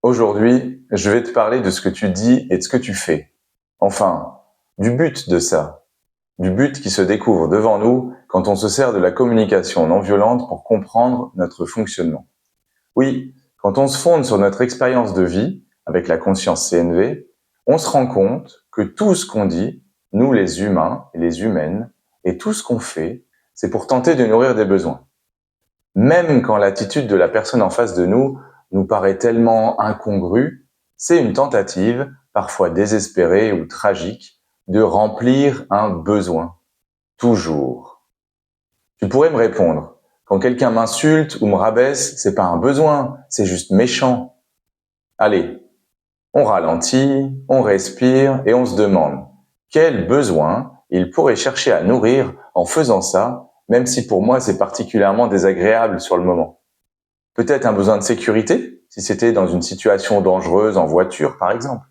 Aujourd'hui, je vais te parler de ce que tu dis et de ce que tu fais. Enfin, du but de ça. Du but qui se découvre devant nous quand on se sert de la communication non violente pour comprendre notre fonctionnement. Oui, quand on se fonde sur notre expérience de vie, avec la conscience CNV, on se rend compte que tout ce qu'on dit, nous les humains et les humaines, et tout ce qu'on fait, c'est pour tenter de nourrir des besoins. Même quand l'attitude de la personne en face de nous paraît tellement incongrue, c'est une tentative, parfois désespérée ou tragique, de remplir un besoin. Toujours. Tu pourrais me répondre, quand quelqu'un m'insulte ou me rabaisse, c'est pas un besoin, c'est juste méchant. Allez, on ralentit, on respire et on se demande, quel besoin il pourrait chercher à nourrir en faisant ça, même si pour moi c'est particulièrement désagréable sur le moment. Peut-être un besoin de sécurité, si c'était dans une situation dangereuse en voiture par exemple.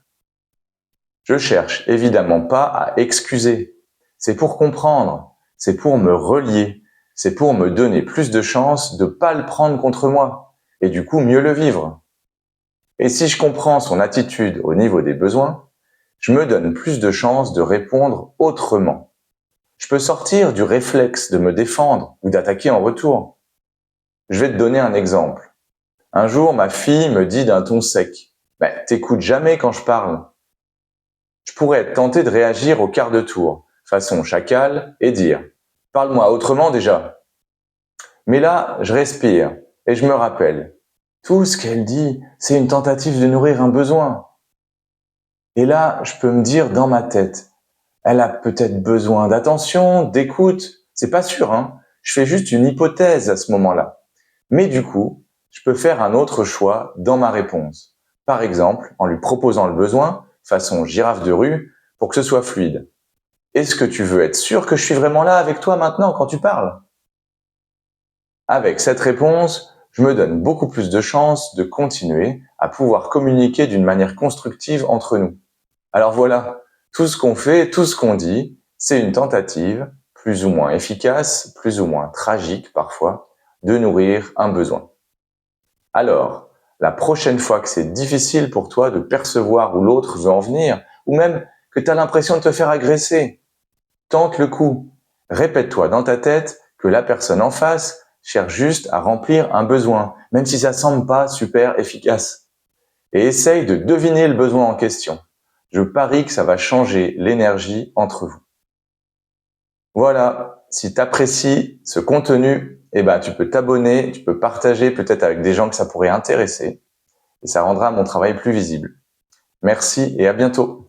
Je cherche évidemment pas à excuser. C'est pour comprendre, c'est pour me relier, c'est pour me donner plus de chances de pas le prendre contre moi, et du coup mieux le vivre. Et si je comprends son attitude au niveau des besoins, je me donne plus de chances de répondre autrement. Je peux sortir du réflexe de me défendre ou d'attaquer en retour. Je vais te donner un exemple. Un jour, ma fille me dit d'un ton sec, t'écoutes jamais quand je parle. Je pourrais être tenté de réagir au quart de tour, façon chacal, et dire « Parle-moi autrement déjà ». Mais là, je respire et je me rappelle. Tout ce qu'elle dit, c'est une tentative de nourrir un besoin. Et là, je peux me dire dans ma tête, elle a peut-être besoin d'attention, d'écoute. C'est pas sûr, hein. Je fais juste une hypothèse à ce moment-là. Mais du coup, je peux faire un autre choix dans ma réponse. Par exemple, en lui proposant le besoin, façon girafe de rue, pour que ce soit fluide. Est-ce que tu veux être sûr que je suis vraiment là avec toi maintenant quand tu parles? Avec cette réponse, je me donne beaucoup plus de chances de continuer à pouvoir communiquer d'une manière constructive entre nous. Alors voilà, tout ce qu'on fait, tout ce qu'on dit, c'est une tentative, plus ou moins efficace, plus ou moins tragique parfois, de nourrir un besoin. Alors, la prochaine fois que c'est difficile pour toi de percevoir où l'autre veut en venir, ou même que tu as l'impression de te faire agresser, tente le coup. Répète-toi dans ta tête que la personne en face cherche juste à remplir un besoin, même si ça semble pas super efficace. Et essaye de deviner le besoin en question. Je parie que ça va changer l'énergie entre vous. Voilà, si tu apprécies ce contenu, tu peux t'abonner, tu peux partager peut-être avec des gens que ça pourrait intéresser, et ça rendra mon travail plus visible. Merci et à bientôt.